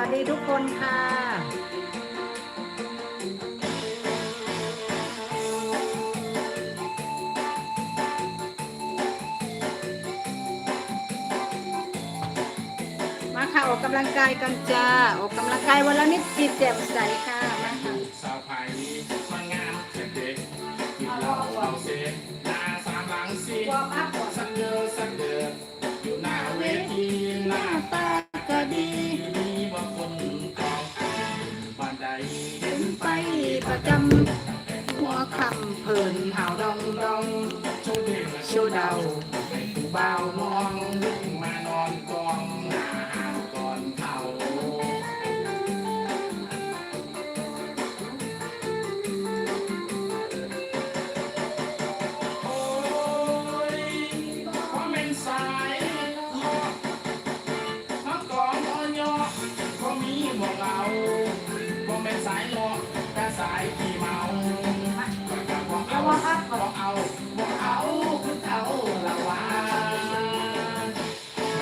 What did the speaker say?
วัสดีทุกคนค่ะมาค่ะออกกำลังกายกันจ้าออกกำลังกายวันละนิดจิตแจ่มใสค่ะมาค่ะสาวไผ่มางามเด็กๆกินเหล้าเอาเสียหน้าสามหลังสีสักเดืออยู่หน้าเวทีหน้าตาก็ดีมีว่าคนกองบ้านใดเห็นไปประจำหัวคำเพลินหาวดองดองโชว์เด็กโชว์เดาให้ผู้บ่าวมองลุกมานอนกองหน้าหาก่อนเขา โอ้ยเพราะเป็นสายยอดทั้งกองอยอเพราะมีบอกเราเพราะเป็นสายหลอกแต่สายกิน